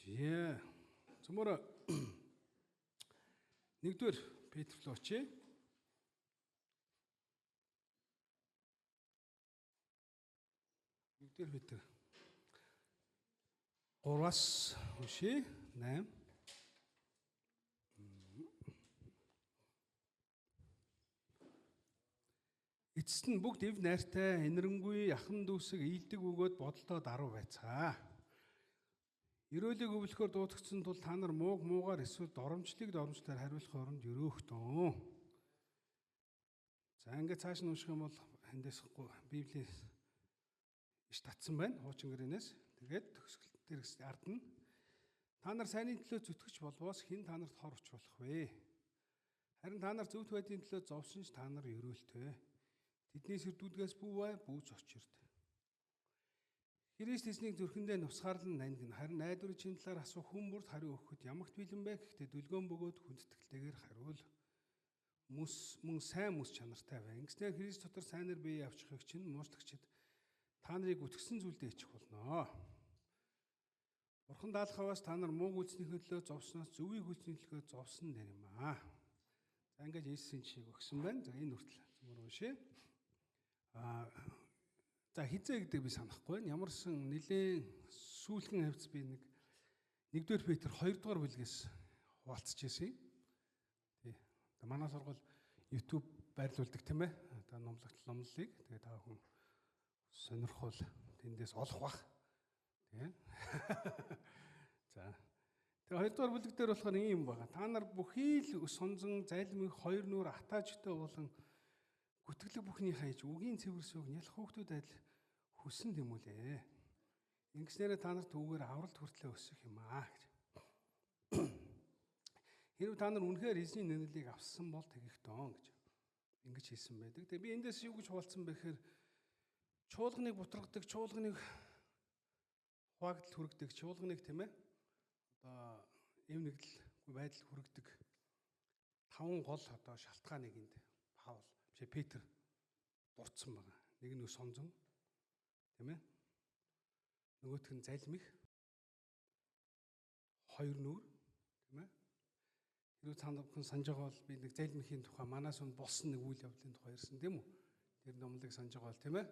Жээ. Цөмөр нэгдүгээр Петр руу очие. Нэгдүгээр Петр 3-аас уншия 8. Эцэст нь бүгд эв найртай, энэрэнгүй, яхан дүүсэг, ийдэг өгөөд бодолтой даруй байцгаа. Ерөөлийг өвлөхөөр дуудагдсан тул та нар муугаар эсвэл доромжлыг доромжлоор хариулах оронд өрөөхтөн. За ингээд цааш нь унших юм бол эндээс Библиэс иш татсан байна. Хуучин гэрээнээс. Тэгээд төгсгөл дээрс ард нь та нар сайнны төлөө зүтгэж болбоос хэн та нарт хор учруулах вэ? Харин та нар зөвхт байдлын төлөө зовсонч та нар ерөөлтэй. Тэдний сэрдүүдгээс бүүц очирд. Христ эзнийг зүрхэндээ нусгаарлан нангин. Харин найдварын чинь талаар асуух хүн бүрд хариу өгөхөд ямагт бэлэн бэ гэхдээ дүлгөөн бөгөөд хүндэтгэлтэйгээр хариул. Мөн сайн мэс чанартай бай. Ингэснээр Христ дотор сайнаар бие авчихыг чинь мууслагчид та нарыг үтгсэн зүйлдээ ичих болно. Бурхан даалхаваас та нар муу үйлснийхээ төлөө зовсноос зөвийг үйлсний төлөө зовсон нэр юм аа. За ингээд Есүсийн жишээг өгсөн байна. За энэ хүртэл зөвөр уншия. За хизээ гэдэг би санахгүй байна. Ямарсан нэлээд сүүлхэн хавц би нэгдүгээр Петр 2 дугаар бүлгээс хуваалцж ирсэн. Тий. Манай сургууль YouTube байрлуулдаг тийм ээ. Одоо номлолыг тэгээ та хүн сонирхол тэндээс олох бах. Тий. За. Тэгээ 2 дугаар бүлэг дээр болохоор ийм байгаа. Та нар бүхий л сонзон зайлмыг хоёр нүур атаажтай болон гүтгэлэг бүхний хайж үгийн цэвэрсөг нялх хөөгтүүд адил хүссэн дэмүүлээ. Ингэснээр та нарт түүгээр авралт хүртлээ өсөх юм аа гэж. Хэрвээ та нар үнэхээр эзний нэрийг авсан бол тэгэх дон гэж ингэж хэлсэн байдаг. Тэгээ би эндээс юу гэж хуваалцсан бэ гэхээр чуулганыг бутаргадаг, чуулганыг хуваагдал хүргэдэг, чуулганыг тийм ээ. Одоо эв нэгдэлгүй байдал хүргэдэг 5 гол одоо шалтгааныг энд Паул Петр дурдсан байгаа. Нэг нь сонзон тийм ээ. Нөгөөх нь залмих. Хоёр нүур тийм ээ. Хэрвээ та бүхэн санаж байгаа бол би нэг залмихийн тухай манаас өмнө болсон нэг үйл явдлын тухай ярьсан тийм үү? Тэр номлыг санаж байгаа бол тийм ээ.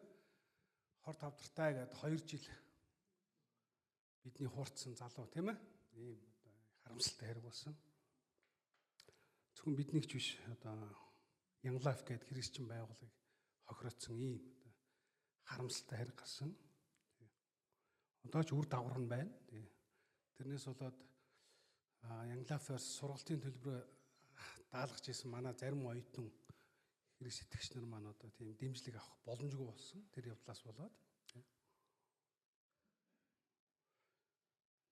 Хор тавдартай гэдэг 2 жил бидний хуурцсан залуу тийм ээ. Ийм одоо харамсалтай хэрэг болсон. Зөвхөн биднийх ч биш одоо Young Life гэдэг христчин байгууллагыг хохироцсон ийм одоо харамсалтай хэрэг гарсан. Одоо ч үр дагавар нь байна. Тэрнээс болоод Young Life-аас сургалтын төлбөрөөр даалгаж исэн манай зарим оюутан христ итгэгч нар маань одоо тийм дэмжлэг авах боломжгүй болсон. Тэр явдлаас болоод.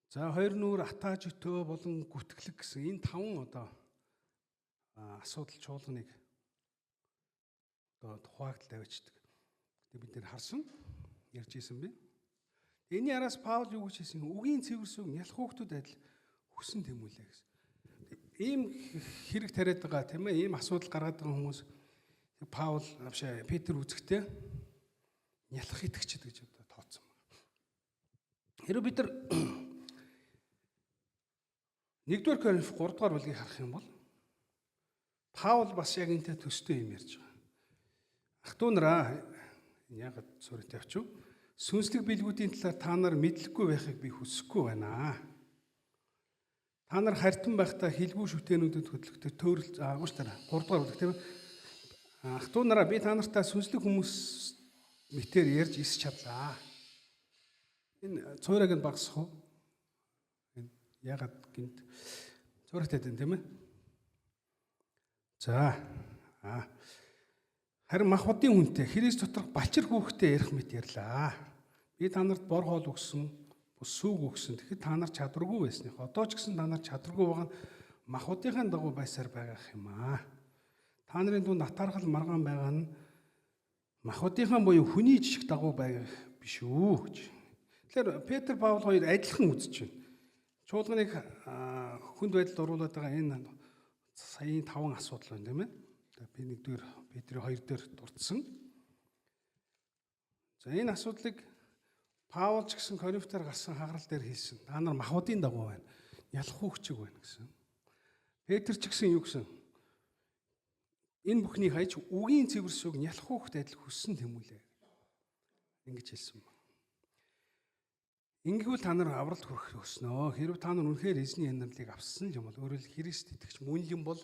За 2 нүур атааж өтөө болон гүтгэлэг гэсэн энэ 5 одоо асуудал чуулганыг одоо хуваагдал тавьчихдаг. Гэтэ бид нэр харсан ярьж исэн би. Энийн араас Паул юу гэж хэлсэн? Үгийн цэвэрсөг нялх хөөгтүүд адил хүсэн тэмүүлээ гэсэн. Ийм хэрэг тариад байгаа тийм ээ. Ийм асуудал гаргаад байгаа хүмүүс Паул Петр үзэхдээ нялх итгэгчд гэж одоо тооцсон байна. Хэрэв бид нар 1-р Коринф 3 дугаар бүлгийг харах юм бол Паул бас яг энэтэй төстэй юм ярьж байгаа. Ах トゥ нараа яагаад суурь тавьчих вэ? Сүнслэг билгүүдийн талаар та нар мэдлэггүй байхыг би хүсэхгүй байна. Та нар харьтан байхдаа хэлбүү шүтэнүүдэд хөдлөгдөж төөрөл ууштараа 3 дугаар бүлэг тийм ээ. Ах トゥ нараа би та нартай сүнслэг хүмүүс мэтэр ярьж ис чадлаа. Энэ цуурайг нь багасах уу? Яагаад гинт цуурайтай дээ тийм ээ. За харин махбодын хүнтэй Христ доторх балчир хүүхдэд ярих мэт ярьлаа. Би та нарт бор хоол өгсөн, бус сүг өгсөн. Тэгэхэд та нар чадваргүй байсных. Одоо ч гэсэн та нар чадваргүй байгаа нь махбодынхаа дагуу байсаар байгаа юм аа. Та нарын дунд атаархал маргаан байгаа нь махбодынхаа буюу хүний жишг дагуу байгаа биш үү гэж. Тэгэхээр Петр Паул хоёр адилхан үзэж байна. Чуулганыг хүнд байдалд оруулаад байгаа энэ саяын 5 асуудал байна тийм ээ. Би 1-р Петрийн 2 дээр дурдсан. За энэ асуудлыг Паул ч гэсэн Коринфтаар гарсан хагарал дээр хэлсэн. Та нар махбодын дагуу байна. Ялах хүүхчиг байна гэсэн. Петр ч гэсэн юу гэсэн? Энэ бүхний хаяж үгийн цэвэрсүүг ялах хүүхд адил хүссэн тэмүүлээ. Ингэж хэлсэн ба. Ингэвэл та нар авралт хүрэх өснөө. Хэрв та нар үнэхээр эзний амьдралыг авсан юм бол өөрөөр Христ итгэж мөнлөн бол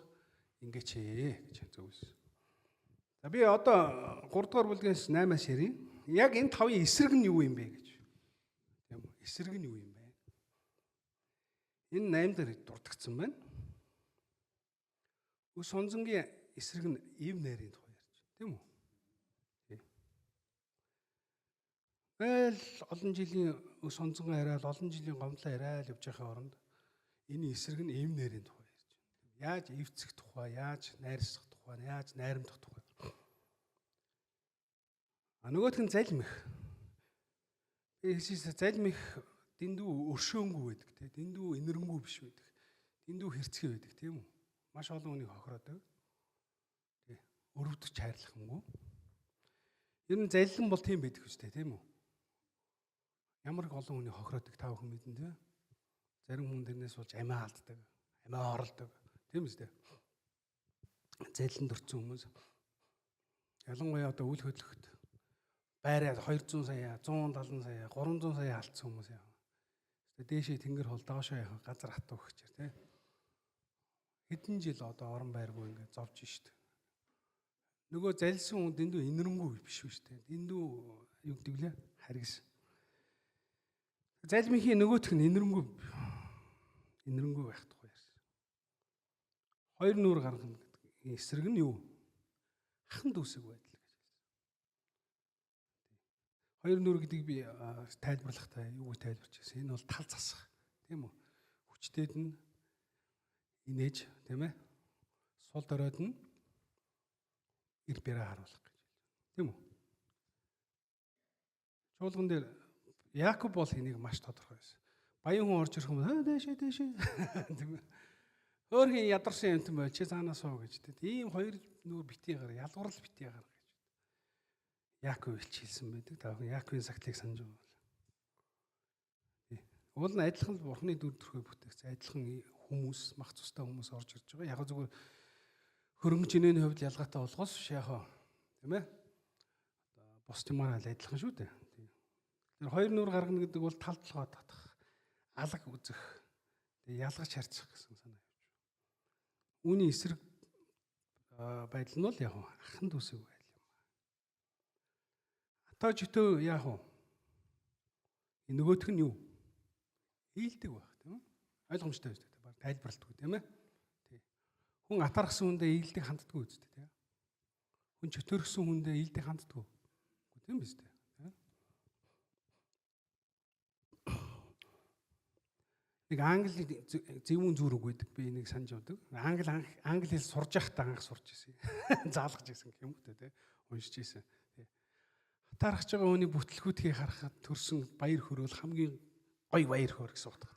ингэж хээ гэж зөвсөн. За би одоо 3 дугаар бүлгээс 8-аас ярив. Яг энэ 5-ын эсрэг нь юу юм бэ гэж. Тийм үү? Эсрэг нь юу юм бэ? Энэ 8 дээр дурдгдсан байна. Өс сонзонгийн эсрэг нь ив найрын тухай ярьж байна. Тийм үү? Тэгэл олон жилийн өс сонзонгаа яриад олон жилийн гомдлоо яриад явж байгаа оронд энэ эсрэг нь ив найрын тухай ярьж байна. Яаж эвцэх тухай, яаж найрсах тухай, яаж найрамдах тухай. Нөгөөх нь залмих. Хэлсээс залмих дэндүү өршөөнгүй байдаг тийм. Дэндүү инэрэнгүй биш байдаг. Дэндүү хэрцгий байдаг тийм үү? Маш олон хүнийг хохироодог. Тийм. Өрөвдөж хайрлахангүй. Ер нь заллин бол тийм байдаг үстэй тийм үү? Ямар их олон хүнийг хохироодог та бүхэн мэднэ тийм. Зарим хүн тэрнээс болж амиа алддаг, амиа оролдог. Тийм үстэй. Заллин дурдсан хүмүүс. Ялангуяа одоо үйл хөдлөхөд байраад 200 сая, 170 сая, 300 сая алдсан хүмүүс яа. Дээшээ тэнгэр хол доошоо яах газар хатуу өгчээр тий. Хэдэн жил одоо орон байргүй ингээд зовж шít. Нөгөө залсан хүн дэндүү инэрэнгүй биш үү шít. Дэндүү юу гэдэг лээ? Харгис. Залмихын нөгөөх нь инэрэнгүй байх тухай ярьсан. Хоёр нүур гаргана гэдэг эсрэг нь юу? Хахан дүүсэг байдал. Хоёр нүур гэдгийг би тайлбарлахдаа юу гэж тайлбарч байсан. Энэ бол тал засах, тийм үү? Хүчтэйд нь инээж, тийм ээ? Сул доройд нь ир бэрэ харуулах гэж. Тийм үү? Чуулган дээр Яаков бол энийг маш тодорхой байсан. Баян хүн орж ирэх юм дээшээ. Тийм ээ. Өөрхийн ядарсан юм байна. Чи цаанаас суу гэж. Ийм хоёр нүур битгий гар, ялгуурл битгий гар. Яаков илчилсэн байдаг. Та бүхэн Яаковын сагтлыг санаж байгаа бол. Уул нь адилхан Бурхны дүр төрхөөр бүтээгдсэн. Адилхан хүмүүс, мах цустай хүмүүс орж ирж байгаа. Яг зүгээр хөрөнгө жинэний хувьд ялгаатай болгоос биш яхаа. Тийм ээ? Бус юмараа адилхан шүү дээ. Тэр хоёр нүур гаргана гэдэг бол тал толгой татах, алаг үзэх, ялгаж харьцах гэсэн санаа явж байна. Үүний эсрэг байдал нь бол яг ахан дүүсэг байна. Атаа житөө яах вэ? Нөгөөх нь юу? Ийдэг байх тийм үү? Ойлгомжтой үстэй баг тайлбарлалтгүй тийм ээ? Тий. Хүн атаархсан хүндээ ийдэг ханддаггүй үстэй тийм ээ? Хүн чөтөрхсөн хүндээ ийдэг ханддаггүй. Тийм биз дээ. Нэг англи зөвүүн зүрэг байдаг би энийг санаж явдаг. Англи хэл сурж байхдаа анх сурч ирсэн. Заалгаж ирсэн гэх юм уу те уншиж ирсэн. Хатаархаж байгаа хүний бүтлгүүдхийг харахад төрсөн баяр хөрөөл хамгийн гоё баяр хөөр гэсэн утгатай.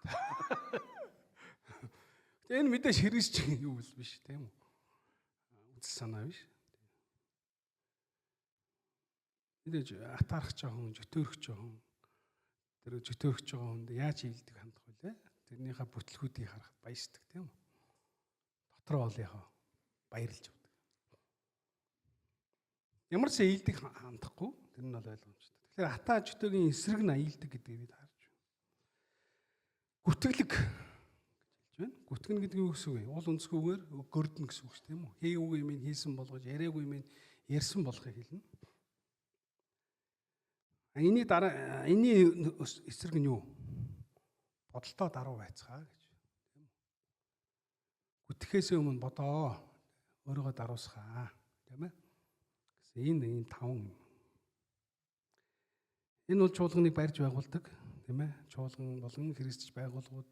Тэгээ энэ мэдээж хэрэгж юу биш тийм үү? Үзэл санаа биш. Мэдээж хатаархаж байгаа хүн, жөтөөрөх байгаа хүн тэр жөтөөрөх байгаа хүнд яаж хийлдэг хандах вэ? Тэрнийхээ бүтлгүүдийг харахад баяждаг тийм үү? Дотроо бол яхаа баярлж явдаг. Ямар ч ийдэг хандахгүй тэр нь бол ойлгомжтой. Тэгэхээр хатаа жөтөөгийн эсрэг нь ийдэг гэдгийг бид харж байна. Гүтгэлэг гэж хэлж байна. Гүтгэн гэдэг нь юу гэсэн үг вэ? Уул өнцгүйгээр görдөн гэсэн үг шүү тийм үү? Хийгээгүй юм хийсэн болгож, яриагүй юм ярьсан болохыг хэлнэ. Энийний эсрэг нь юу? Бодолтой даруй байцгаа гэж. Тийм үү? Гүтгэхээс өмнө бодоо өөрийгөө даруусгаа. Тийм ээ? Гэсэн энэ 5 юм. Энэ бол чуулганыг барьж байгуулдаг. Тийм ээ? Чуулган болон христч байгууллагууд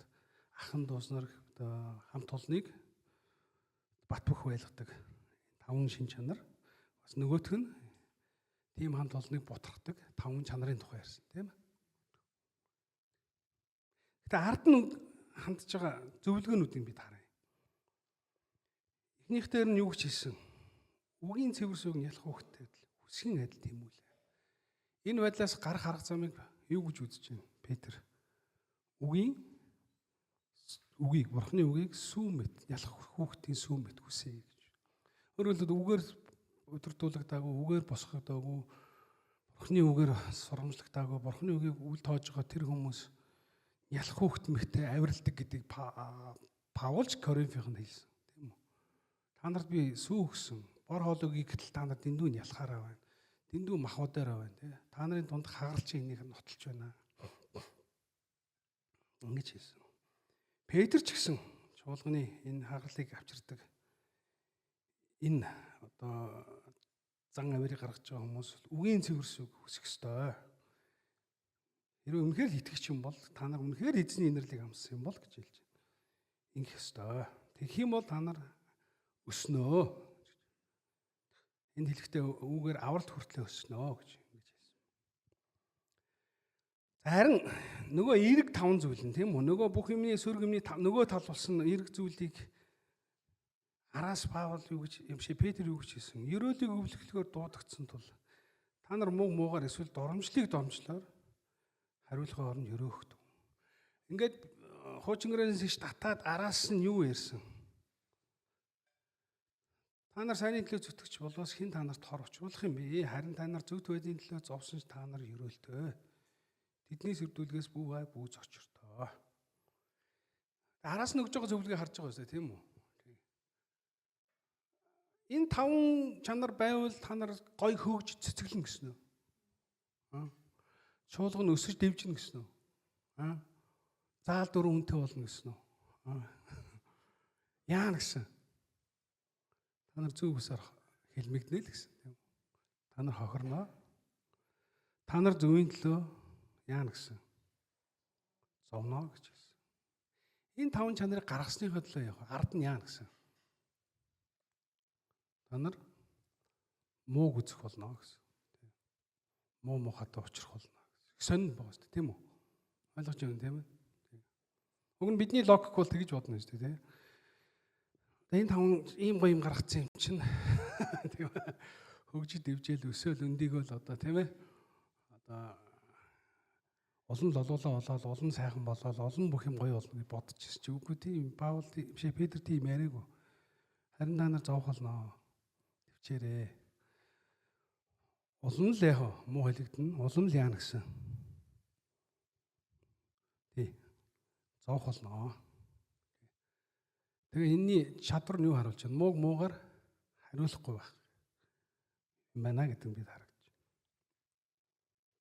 ахан дууснаар хамт олныг бат бөх байлгадаг. 5 шин чанар. Бас нөгөөх нь тийм хамт олныг ботхордог 5 чанарын тухай ярьсан. Тийм ээ? Гэтэ ард нь хандж байгаа зөвлөгөөнүүдийг бид харъя. Эхнийх дээр нь юу гэж хэлсэн? Үгийн цэвэр сүг ялах хүүхдэд хүсгийн адил тэмүүлээ. Энэ байдлаас гарах арга замыг Юу гэж үзэж байна? Петр. Үгийг Бурхны үгийг сүүмэт, ялах хүүхдийн сүүмэт хүсье гэж. Өөрөөр хэлбэл үгээр өдөртүүлэгдаагүй, үгээр босгогдоогүй, Бурхны үгээр сурамжлагтаагүй, Бурхны үгийг үл тоож байгаа тэр хүмүүс ялах хүүхд мэгтэй авиралдаг гэдгийг Паулч Коринфийнхэнд хэлсэн. Тийм үү? Та нарт би сүү өгсөн. Бор хоолойг гэтэл та нар дэндүү нь ялахаараа байна. Дэндүү махбодороо байна. Тэ? Та нарын дунд хагарч энийг нотолж байна. Ингэж хэлсэн. Петр ч гэсэн чуулганы энэ хагалыг авчирдаг энэ одоо зан авирыг гаргаж байгаа хүмүүс үгийн цэвэрсийг хүсэх ёстой. Хэрвээ үнэхээр л итгэж юм бол та нар үнэхээр эзний инэрлийг амссан юм бол гэж хэлж байна. Ингэх ёстой. Тэгэх юм бол та нар өснөө. Энд хэлэхдээ үгээр авралт хүртлээ өснөө гэж хэлсэн. Харин нөгөө эерэг 5 зүйл нь тийм үү? Нөгөө бүх юмны сөрөг юмны нөгөө тал болсон эерэг зүйлийг араас Паул юу гэж Петр юу гэж хэлсэн? Ерөөлийг өвлөхлөөр дуудагдсан тул та нар муугаар эсвэл доромжлыг домжлоор хариулахын оронд ерөөхдөв. Ингээд хуучингэрээс иш татаад араас нь юу ярьсан? Та нар сайнны төлөө зүтгэж болоос хэн та нарт хор очруулах юм бэ? Харин та нар зөвхт байдгийн төлөө зовсон ч та нар ерөөлтөө. Тэдний сэрдүүлгээс бүү бай бүү зочиртоо. Араас нь өгж байгаа зөвлөгөө харж байгаа юмсаа тийм үү? Энэ 5 чанар байвал та нар гой хөөгж цэцгэлэн гэсэн үү? Чуулга нь өсөж дэвжинэ гэсэн үү? Заал дөрөв үнэтэй болно гэсэн үү? Яа гэсэн? Та нар зөв үсээр хэлмэгдэнэ л гэсэн тийм үү? Та нар хохирноо. Та нар зөвийн төлөө яа гэсэн? Зовноо гэж хэлсэн. Энэ 5 чанарыг гаргасныхаа төлөө яг ард нь яа гэсэн? Та нар мууг үзэх болно гэсэн. Муу мухатай учрах болно. Сонин байгаа шүү дээ, тийм үү? Ойлгож байна тийм ээ? Уг нь бидний логик бол тэгж бодно шүү дээ, тийм. Энэ 5 ийм гоё юм гаргацсан юм чинь тийм ээ? Хөгжид дэвжээл өсөөл өндийгөө л одоо тийм ээ? Одоо олон лолуулаа болоод олон сайхан болоод олон бүх юм гоё болно гэж бодчихсон чи үгүй тийм Паул Петр тийм яриаггүй. Харин та нар зовхолноо. Төвчээрээ. Улам л яг муу хэлэгдэн, улам л яана гэсэн. Тий. Зовхолноо. Тэгээ энэний чадвар нь юу харуулж байна? Мууг муугаар хариулахгүй байх. Юм байна гэдэг нь бид харагдаж байна.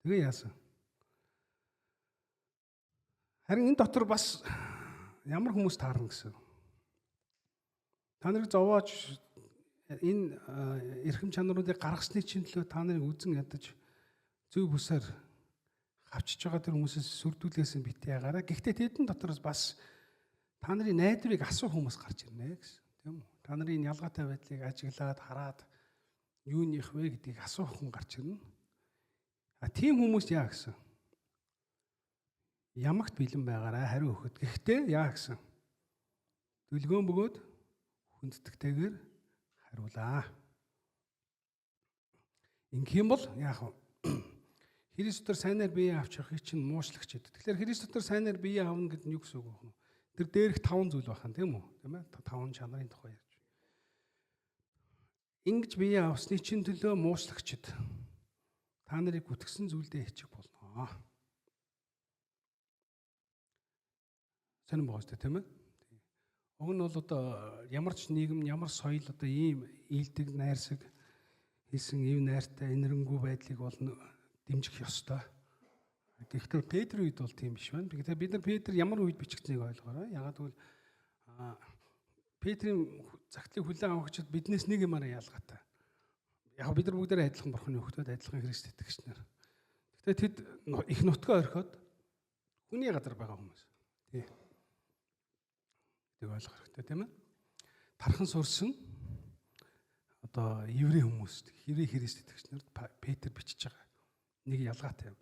Тэгээ яасан? Харин энэ дотор бас ямар хүмүүс таарна гэсэн. Та нарыг зовоож энэ эрхэм чанаруудыг гаргасны чинь төлөө та нарыг үзэн ядаж зөв бүсээр хавчиж байгаа тэр хүмүүсээс сүрдүүлээсэн битээ гараа. Гэхдээ тэдэн дотроос бас та нарын найдварыг асуух хүмүүс гарч ирнэ гэсэн. Тийм үү? Та нарын ялгаатай байдлыг ажиглаад хараад юу нэх вэ гэдгийг асуух хүн гарч ирнэ. Тийм хүмүүс яа гэсэн. Ямагт бэлэн байгаараа хариу өгөхөд. Гэхдээ яа гэсэн. Дүлгөөн бөгөөд хүндэтгтэйгээр хариулаа. Ингэх юм бол яах вэ? Христосдор сайнаар бие авч явахыг чинь муушлагч гэдэг. Тэгэхээр Христосдор сайнаар бие авна гэдэг нь юу гэсэн үг вэ? Тэр дээрх 5 зүйл байна, тийм үү? Тийм ээ? 5 чанарын тухай ярьж байна. Ингэж бие авсны чинь төлөө муушлагчд та нарыг гүтгсэн зүйлдээ хичих болно. Сонирн байгаа шүү дээ, тийм ээ? Уг нь бол одоо ямар ч нийгэм, ямар соёл одоо ийм ийдэг, найрсаг хийсэн ив найртай энэрэнгүй байдлыг бол дэмжих ёстой. Гэхдээ Петрийн үед бол тийм биш байна. Тэгэхээр бид нар Петр ямар үед бичигдсэнийг ойлгоорой. Ягаад гэвэл Петрийн загтлыг хүлээн авахчид биднээс нэг юмараа ялгаатай. Яг бид нар бүгдээрээ адилхан Бурхны хүүхдүүд, адилхан Христ итгэгч нар. Гэхдээ тэд их нутгаа орхиод хүний газар байгаа хүмүүс. Тий. Тэг ойлгох хэрэгтэй тийм ээ. Тархан сурсан одоо еврей хүмүүст, еврей Христ итгэгч нарт Петр бичиж байгаа. Нэг ялгаатай юм.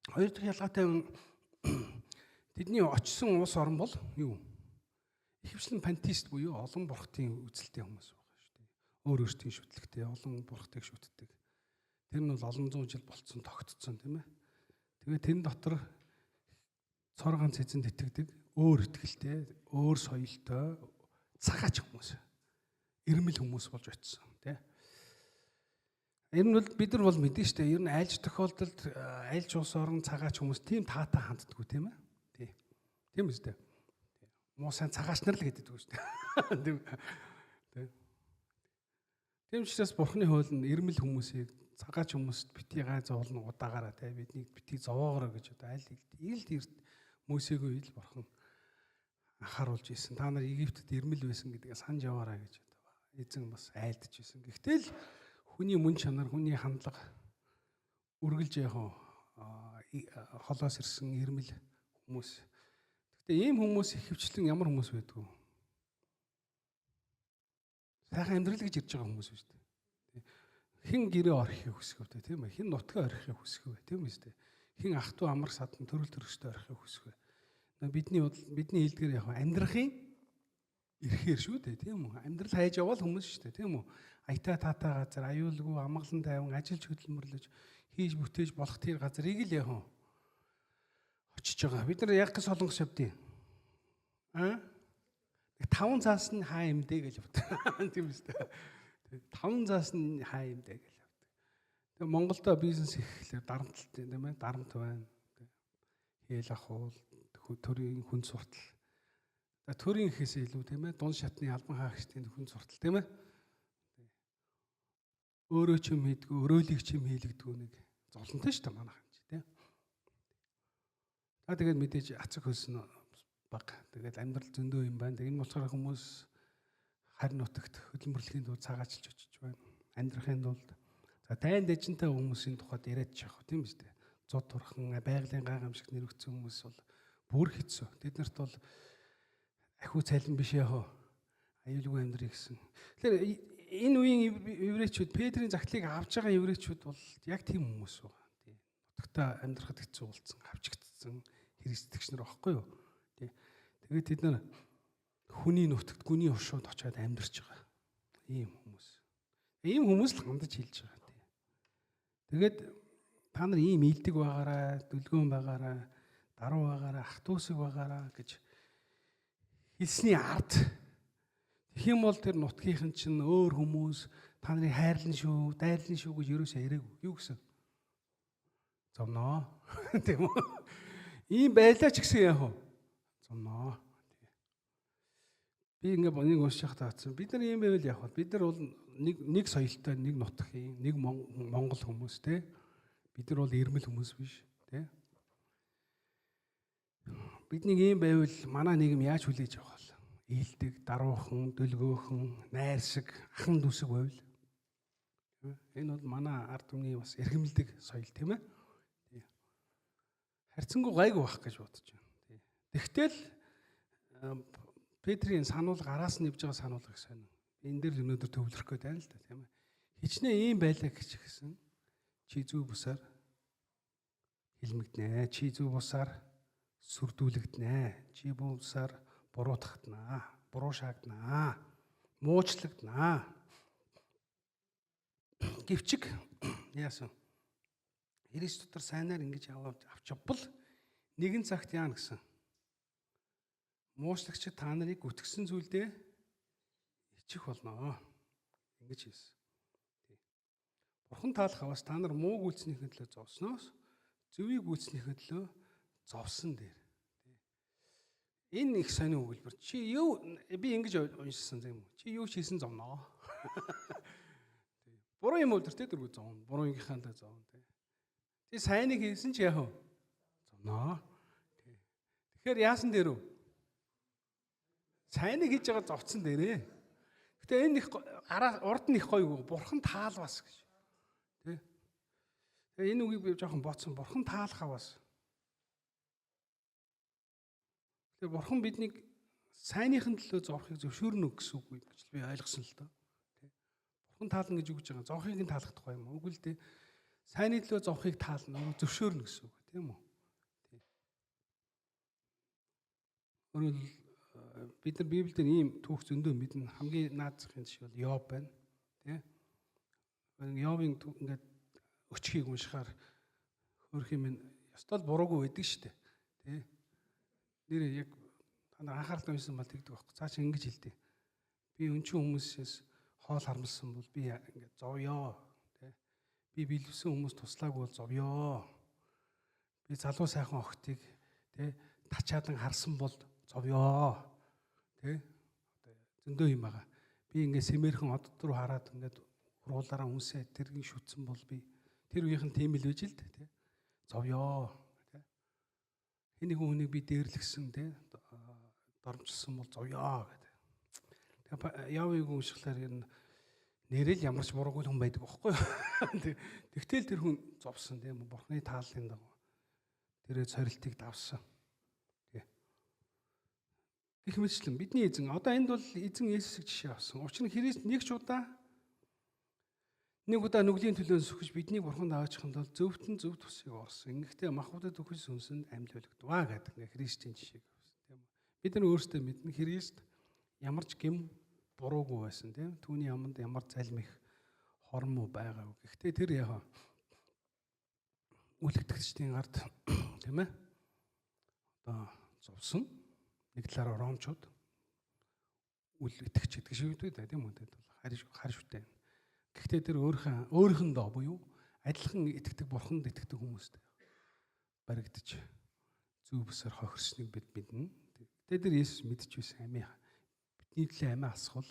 Хоёр дахь ялгаатай нь тэдний очсон улс орн бол юу? Ихэвчлэн пантеист буюу олон бурхтын үзэлтэй хүмүүс байгаа шүү дээ. Өөр өөртөө шүтлэгтэй, олон бурхтыг шүтдэг. Тэр нь бол олон зуун жил болцсон, тогтцсон тийм ээ. Тэгээд тэн дотор цор ганц эзэнд итгэдэг, өөр итгэлтэй, өөр соёлтой цагаач хүмүүс, ирмэл хүмүүс болж очсон, тий. Ер нь бол бид нар бол мэдэн штэ, ер нь айлч тохиолдолд айлч улс орон цагаач хүмүүс тийм таатай ханддаггүй тийм ээ. Тий. Тийм үстэй. Муу сайн цагаач нар л гэдэг үү штэ. Тийм. Тийм учраас Бурхны хууль нь ирмэл хүмүүсийг цагаач хүмүүст бити гай зовлон удаагаараа тий, биднийг бити зовоогоорой гэж одоо аль илд эрт Мөсегийн үед Бурхан анхааруулж ийсэн. Та нар Египтэд ирмэл байсан гэдгээ санаж яваарай гэж одоо эзэн бас айлдж ийсэн. Гэхдээ л хүний мөн чанар, хүний хандлага үргэлж яг холоос ирсэн ирмэл хүмүүс. Гэхдээ ийм хүмүүс ихэвчлэн ямар хүмүүс байдгүй? Сайхан амьдрал гэж ирж байгаа хүмүүс шүү дээ. Хин гэрээ орхихыг хүсэх үү, тийм ээ? Хин нутгаа орхихыг хүсэх үү, тийм ээ? Хин ах トゥ амар садан төрөл төрөстэй орхихыг хүсэх үү? Бидний хэлдгээр яг амьдрахын ирэхээр шүү дээ, тийм үү? Амьдрал хайж явал хүмүүс шүү дээ, тийм үү? Аятаа таатай газар, аюулгүй, амгалан тайван, ажилч хөдөлмөрлөж хийж бүтээж болох тэр газрыг л яг очиж байгаа. Бид нар яг гэж солонгос явдیں۔ 5 цаас нь хаа юм дээ гэж боддог. Тийм үү? 5 цаас нь хаа юм дээ гэж боддог. Тэгээ Монголдо бизнес хийхлээр дарамтлалтай тийм ээ? Дарамт байна. Хээл ахуул, төрийн хүн суртал. Төрийн ихээс илүү тийм ээ? Дун шатны албан хаагчдын хүн суртал тийм ээ? Өөрөө ч юм хийдгүү, өрөөлийг ч юм хийлэгдгүү нэг золонтой шүү дээ манайхан ч тийм. Тэгээд мэдээж ацаг хөлсөн баг. Тэгээд амьдрал зөндөө юм байна. Энэ болохоор хүмүүс харь нутагт хөдөлмөрлөхийн тулд цагаачилж очиж байна. Амьдрахын тулд за дайн дэжинтэй хүмүүсийн тухайд яриад явах тийм биз дээ. Зод турхан, байгалийн гайхамшигт нэрвэгдсэн хүмүүс бол бүр хэцүү. Тэд нарт бол ахиу цалин биш яах вэ? Аюулгүй амьдрах гэсэн. Тэгэхээр энэ үеийн еврейчүүд Петрийн загтлыг авж байгаа еврейчүүд бол яг тийм хүмүүс байна. Тийм. Нутагтаа амьдрахад хэцүү болсон, авчигдсан христэгч нар багхгүй юу? Тийм. Тэгээд тэд нар хүний нутагт гүний уршууд очиод амьдарч байгаа. Ийм хүмүүс. Ийм хүмүүс л хандаж хэлж байгаа тийм. Тэгээд та нар ийм ийдэг байгаараа, дүлгөөн байгаараа, даруу байгаараа, ах トゥ усыг байгаараа гэж хэлсний ард тэгэх юм бол тэр нутгийнхэн чинь өөр хүмүүс та нарыг хайрлан шүү, дайрлан шүү гэж ерөөсөө яриаггүй. Юу гэсэн? Зовноо. Тийм үү? Ийм байлаа ч гэсэн яах вэ? Зовноо. Би ингээ нэг унших таацсан. Бид нар ийм байвал яах вэ? Бид нар бол нэг соёлтой, нэг нутгийн, нэг Монгол хүмүүс те. Бид нар бол ирмэл хүмүүс биш, те. Бидний ийм байвал манай нийгэм яаж хүлээж авах вэ? Ийдэг, даруухан, дөлгөөхан, найрсаг, ахан дүүсэг байвал. Энэ бол манай ард түмний бас эрхэмлдэг соёл тийм ээ. Харьцангуй гайгүй байх гэж бодож байна. Тэгтэл Петрийн сануулга араас нь ивж байгаа сануулга гэсэн. Энэ дээр өнөөдөр төвлөрөх гээд байна л да тийм ээ. Хичнээн ийм байлаа гэж гисэн. Чи зүв бусаар хилмигднэ. Чи зүв бусаар сүрдүүлэгднэ. Чи бусаар буруутгахнаа, буруу шаагднаа, муучлагднаа. Гэвчиг яасан? Христ дотор сайнаар ингэж авч явбал нэгэн цагт яана гэсэн. Муучлагчид та нарыг гүтгсэн зүйлдээ ичих болно. Ингэж хэлсэн. Бурхан таалах аваас та нар муу гүйцнийхэн төлөө зовсноос зөвийг гүйцнийхэн төлөө зовсон дээр. Энэ их сони өгүүлбэр. Чи юу би ингэж уншсан юм уу? Чи юу ч хийсэн зовноо. Буруу юм өдөртэй дөрвөө зовно. Буруугийнхаандаа зовно тий. Чи сайныг хийсэн ч яах вэ? Зовноо. Тэгэхээр яасан дээр үү? Сайныг хийж байгаа зовцсон дээрээ. Гэтэ энэ их урд нь их гоё. Бурхан таалвас гэж. Тий. Тэгээ энэ үгийг би жоохон бодсон. Бурхан таалахавас. Тэгээ Бурхан биднийг сайныхын төлөө зовхыг зөвшөөрнө гэсэн үг гэж би ойлгосон л доо. Тэ. Бурхан таална гэж үгж байгаа. Зовхыг нь таалах тухай юм уу? Үгүй л дээ. Сайны төлөө зовхыг таална, зөвшөөрнө гэсэн үг тийм үү? Тэ. Өөрөөр бид нар Библиэд ийм түүх зөндөө мэднэ. Хамгийн наазахын жишээ бол Йоб байна. Тэ. Йобын ингээд өчгийг уншихаар хөрх юм Ёстой л буруугүй байдаг шүү дээ. Тэ. Нэр яг та нар анхаарал тавьсан бол тэгдэг байхгүй. Цаа чи ингэж хэлдэг. Би өнчин хүмүүсээс хоол хармалсан бол би ингээд зовёо. Тэ. Би билвсэн хүмүүс туслаагүй бол зовёо. Би залуу сайхан охтыг тэ тачаадан харсан бол зовёо. Тэ. Зөндөө юм байгаа. Би ингээд сэмэрхэн одод руу хараад ингээд ургуулаараа үнсээ тэргийн шүтсэн бол би тэр үеийнхэн тийм л үжил тэ. Зовёо. Тэ. Хэнийг хүнийг би дээрлэгсэн тэ дормжилсан бол зовёо гэдэг. Тэгээ Явыг уншихлаар энэ нэрэл ямарч буруугүй хүн байдаг байхгүй юу? Тэгтэл тэр хүн зовсон тийм Бурхны тааллын дагуу тэрээ цорилтыг давсан. Гэх мэтчлэн бидний эзэн одоо энд бол эзэн Есүсийг жишээ авсан. Учир нь Христ нэг ч удаа нүглийн төлөөс өгч биднийг Бурханд аваачихын тулд зөвхөн зөв тусыг орсон. Ингэхдээ махбодод өгөх сүнсэнд амьлуулагдваа гэдэг ингээ Христийн жишээг авсан тийм үү. Бид нар өөрсдөө мэднэ Христ ямар ч гэм буруугүй байсан тийм. Түүний аманд ямар залмих хормоо байгаагүй. Гэхдээ тэр яг үлэгдэгчдийн гард тийм ээ одоо зовсон. Нэг талаараа ромчууд үл итгэж идэх шиг үү тийм үү тийм хар шүтээ. Гэхдээ тэр өөрийнхөндөө буюу адилхан итгэдэг Бурханд итгэдэг хүмүүстэй баригдаж зөв бүсээр хохирсныг бид мэднэ. Тэгээд тэр Есүс мэдчихсэн амиа бидний төлөө амиа асхвал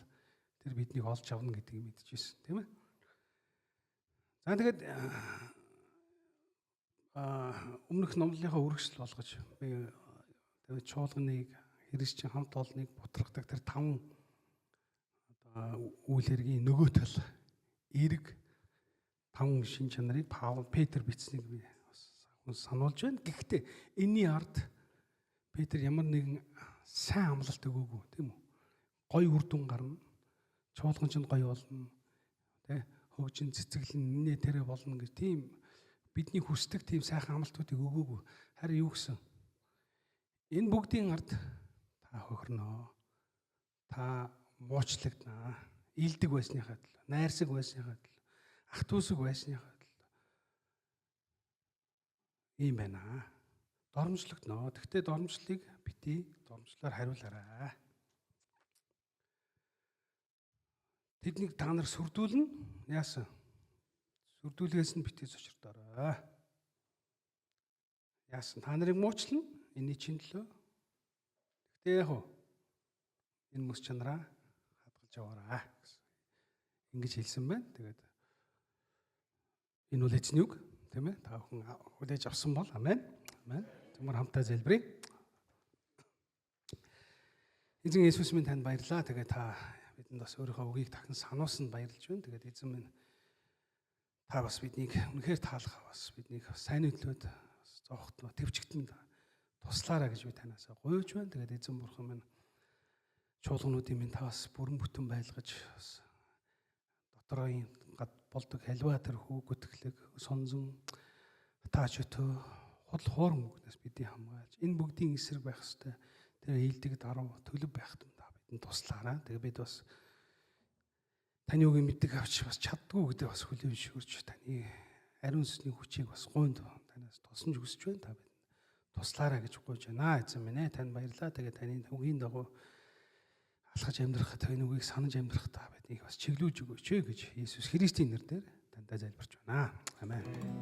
тэр биднийг олж авна гэдгийг мэдчихсэн тийм ээ. За тэгээд өмнөх номлолынхаа үргэлжлэл болгож би тэгээд чуулганыг Христийн хамт олныг бутрахдаг тэр 5 үйл хэргийн нөгөө тал эерэг 5 шин чанарыг Паул Петр бичсэнийг би бас сануулж байна. Гэхдээ энэний ард Петр ямар нэгэн сайн амлалт өгөөгүй тийм үү? Гой үр дүн гарна. Чуулганчинд гой болно. Тэ хөгжин цэцэглэн нэ тэрэ болно гэж тийм бидний хүсдэг тийм сайхан амлалтуудыг өгөөгүй. Харин юу гэсэн? Энэ бүгдийн ард та хохирноо. Та муучлагднаа. Илдэг байсныхаа төлөө, найрсаг байсныхаа төлөө, ах дүүсэг байсныхаа төлөө. Ийм байна. Доромжлогдноо. Тэгтээ доромжлыг битгий доромжлоор хариулаарай. Тэднийг та нар сүрдүүлнэ. Яасан? Сүрдүүлгээс нь битгий зочирдоорой. Яасан? Та нарыг муучлна. Энийн чинь төлөө. Тэгтээ яг энэ мэс чанараа хадгалж яваарай гэсэн. Ингэж хэлсэн байна. Тэгээд энэ бол эзний үг, тийм ээ? Та бүхэн хүлээж авсан бол амен. Амен. Түмэр хамтаа залбирая. Эзэн Есүс минь танд баярлалаа. Тэгээд та бидэнд бас өөрийнхөө үгийг дахин сануулсанд баярлж байна. Тэгээд эзэн минь та бас биднийг үнэхээр таалах бас биднийг сайн хөдлөөд зоохтноо төвчгтэн туслаарай гэж би танаас гуйж байна. Тэгээд эзэн бурхан минь чуулгануудын минь та бас бүрэн бүтэн байлгаж бас дотроо болдог халва тэр хүүгөтглэг сонзон таач өтөө худал хуурн үгнээс бидийг хамгаалж энэ бүгдийн эсрэг байх хэвээр тэр ээлдэг даруй төлөв байх юм да бидэнд туслаарай. Тэгээ бид бас таны үгийг мэддэг авч бас чаддгүй гэдэг бас хүлээн зөвшөөрч таны ариун сүнсний хүчийг бас гойнд танаас тусамж хүсэж байна. Та бид туслаарай гэж гуйж байна. Эзэн минь ээ танд баярлалаа. Тэгээ таны үгийн дагуу алхаж амьдрах таны үгийг санаж амьдрах та биднийг бас чиглүүлж өгөөч гэж Есүс Христийн нэрээр тантай залбирч байна. Амен.